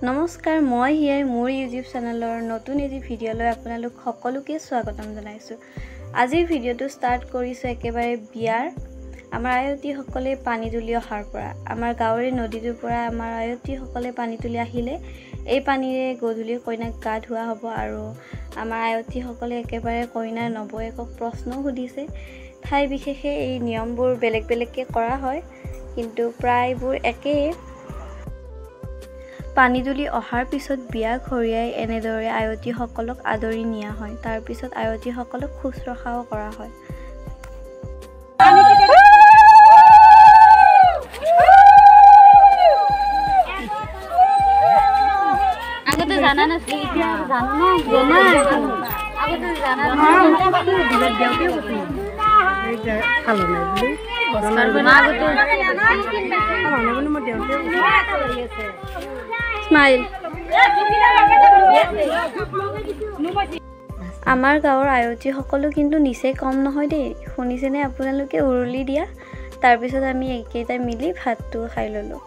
নমস্কাৰ মই হিয়াই মোৰ ইউটিউব চেনেলৰ নতুন এটি ভিডিঅ'লৈ আপোনালোক সকলোকে স্বাগতম জনাইছোঁ। আজিৰ ভিডিঅ'টো ষ্টাৰ্ট কৰিছোঁ একেবাৰে বিয়াৰ আমাৰ আয়তীসকলে পানী তুলি অহাৰ পৰা। আমাৰ গাঁৱৰে নদীটোৰ পৰা আমাৰ আয়তীসকলে পানী তুলি আহিলে এই পানীৰে গধূলি কইনাক গা ধোৱা হ'ব আৰু আমাৰ আয়তীসকলে একেবাৰে কইনাৰ নবৌয়েকক প্ৰশ্ন সুধিছে। ঠাই বিশেষে এই নিয়মবোৰ বেলেগ বেলেগকৈ কৰা হয়, কিন্তু প্ৰায়বোৰ একেই। পানী তুলি অহাৰ পিছত বিয়া ঘৰীয়াই এনেদৰে আয়তীসকলক আদৰি নিয়া হয়। তাৰ পিছত আয়তীসকলক শুশ্ৰূষাও কৰা হয়। আগতে জানা নাছিল, এতিয়া জানো না আগতে জানা স্মাইল। আমাৰ গাঁৱৰ আয়তীসকলো কিন্তু নিচেই কম নহয় দেই। শুনিছেনে আপোনালোকে? উৰুলি দিয়া। তাৰপিছত আমি এইকেইটাই মিলি ভাতটো খাই ল'লোঁ।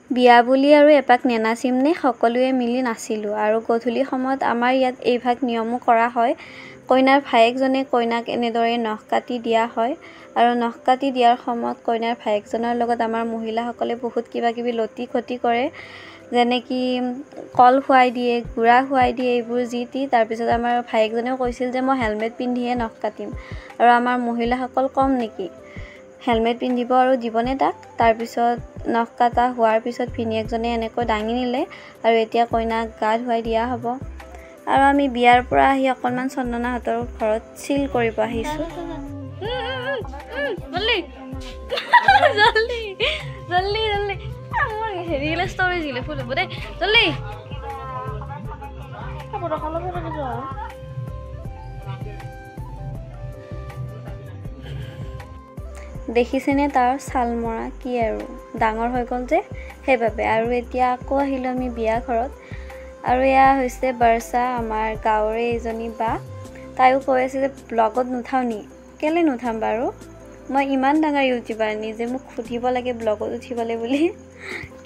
বিয়া বুলি আৰু এপাক নেনাচিমনে সকলোৱে মিলি নাচিলোঁ আৰু গধূলি সময়ত আমাৰ ইয়াত এইভাগ নিয়মো কৰা হয়। কইনাৰ ভায়েকজনে কইনাক এনেদৰে নখ কাটি দিয়া হয় আৰু নখ কাটি দিয়াৰ সময়ত কইনাৰ ভায়েকজনৰ লগত আমাৰ মহিলাসকলে বহুত কিবা কিবি লটি খটি কৰে, যেনে কি কল খুৱাই দিয়ে, গুড়া খুৱাই দিয়ে, এইবোৰ যি টি। তাৰপিছত আমাৰ ভায়েকজনেও কৈছিল যে মই হেলমেট পিন্ধিয়ে নখ কাটিম, আৰু আমাৰ মহিলাসকল কম নেকি, হেলমেট পিন্ধিব আৰু দিবনে তাক। তাৰপিছত নখ কটা হোৱাৰ পিছত ভিনিয়েকজনে এনেকৈ দাঙি নিলে আৰু এতিয়া কইনাক গা ধুৱাই দিয়া হ'ব। আৰু আমি বিয়াৰ পৰা আহি অকণমান চন্দনাহঁতৰ ঘৰত চিল কৰিব আহিছোঁ। দেখিছেনে তাৰ ছাল মৰা কি, আৰু ডাঙৰ হৈ গ'ল যে সেইবাবে। আৰু এতিয়া আকৌ আহিলোঁ আমি বিয়া ঘৰত, আৰু এয়া হৈছে বৰ্ষা, আমাৰ গাঁৱৰে এইজনী বা। তাইও কৈ আছে যে ব্লগত নুঠাও নি। কেলৈ নুঠাম বাৰু, মই ইমান ডাঙৰ ইউটিউবাৰ নি যে মোক সুধিব লাগে ব্লগত উঠিবলৈ বুলি।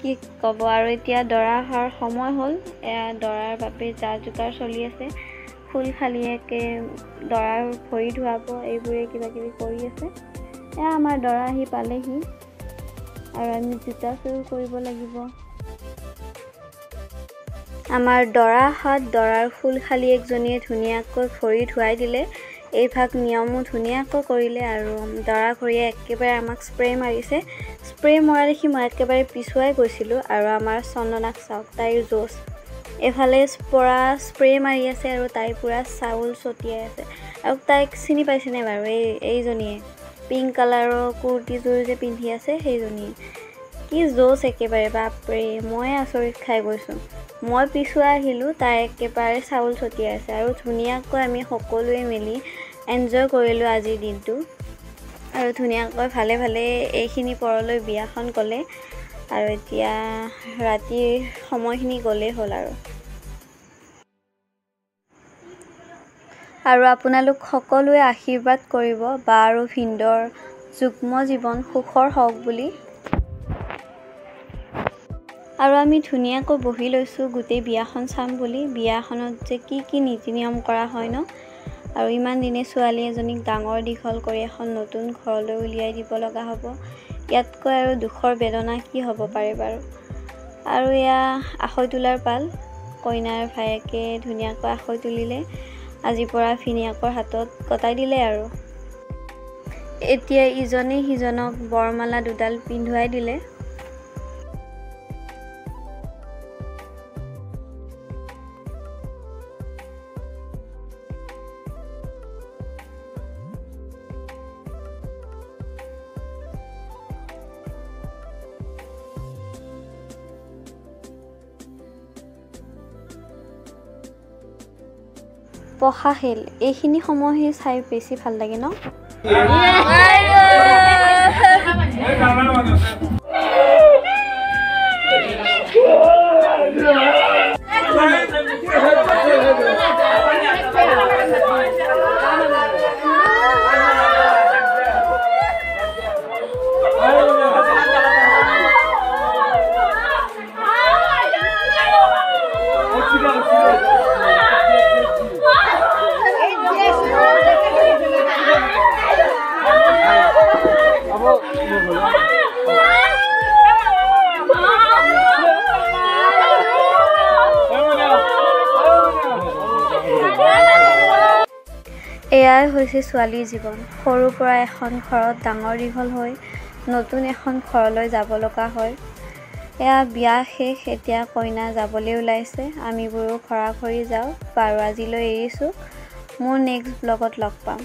কি ক'ব। আৰু এতিয়া দৰা অহাৰ সময় হ'ল। এয়া দৰাৰ বাবে যা যোগাৰ চলি আছে। ফুল খালিয়াকৈ দৰাৰ ভৰি ধুৱাব, এইবোৰে কিবা কিবি কৰি আছে। এয়া আমাৰ দৰা আহি পালেহি আৰু আমি জোতা চুৰ কৰিব লাগিব। আমাৰ দৰা হাত দৰাৰ ফুল খালিয়েকজনীয়ে ধুনীয়াকৈ ভৰি ধুৱাই দিলে। এইভাগ নিয়মো ধুনীয়াকৈ কৰিলে আৰু দৰা ঘৰীয়াই একেবাৰে আমাক স্প্ৰে মাৰিছে। স্প্ৰে মৰা দেখি মই একেবাৰে পিছুৱাই গৈছিলোঁ। আৰু আমাৰ চন্দনাক চাওক, তাইৰ জোচ। এফালে পৰা স্প্ৰে মাৰি আছে আৰু তাই পূৰা চাউল ছটিয়াই আছে। আৰু তাইক চিনি পাইছেনে বাৰু? এইজনীয়ে পিংক কালাৰৰ কুৰ্তিযোৰ যে পিন্ধি আছে সেইজনীয়ে। কি জোচ একেবাৰে, বাপৰে, মই আচৰিত খাই গৈছোঁ। মই পিছুৱাই আহিলোঁ, তাই একেবাৰে চাউল ছটিয়াই আছে। আৰু ধুনীয়াকৈ আমি সকলোৱে মিলি এনজয় কৰিলোঁ আজিৰ দিনটো। আৰু ধুনীয়াকৈ ভালে ভালে এইখিনি পৰলৈ বিয়াখন গ'লে। আৰু এতিয়া ৰাতিৰ সময়খিনি গ'লেই হ'ল আৰু আপোনালোক সকলোৱে আশীৰ্বাদ কৰিব বা আৰু ভিনদৰ যুগ্ম জীৱন সুখৰ হওক বুলি। আৰু আমি ধুনীয়াকৈ বহি লৈছোঁ গোটেই বিয়াখন চাম বুলি। বিয়াখনত যে কি কি নীতি নিয়ম কৰা হয় ন। আৰু ইমান দিনে ছোৱালী এজনীক ডাঙৰ দীঘল কৰি এখন নতুন ঘৰলৈ উলিয়াই দিব লগা হ'ব। ইয়াতকৈ আৰু দুখৰ বেদনা কি হ'ব পাৰে বাৰু। আৰু এয়া আখৈ তোলাৰ পাল। কইনাৰ ভায়েকে ধুনীয়াকৈ আখৈ তুলিলে। আজিৰ পৰা ভিনিয়েকৰ হাতত গতাই দিলে আৰু। এতিয়া ইজনে সিজনক বৰমালা দুডাল পিন্ধুৱাই দিলে। পশা খেল, এইখিনি সময় চাই বেছি ভাল লাগে ন। এয়াই হৈছে ছোৱালীৰ জীৱন। সৰুৰ পৰা এখন ঘৰত ডাঙৰ দীঘল হৈ নতুন এখন ঘৰলৈ যাব লগা হয়। এয়া বিয়া শেষ, এতিয়া কইনা যাবলৈ ওলাইছে। আমিবোৰো ঘৰা ঘৰি যাওঁ। বাৰু আজিলৈ এৰিছোঁ। মোৰ নেক্সট ব্লগত লগ পাম।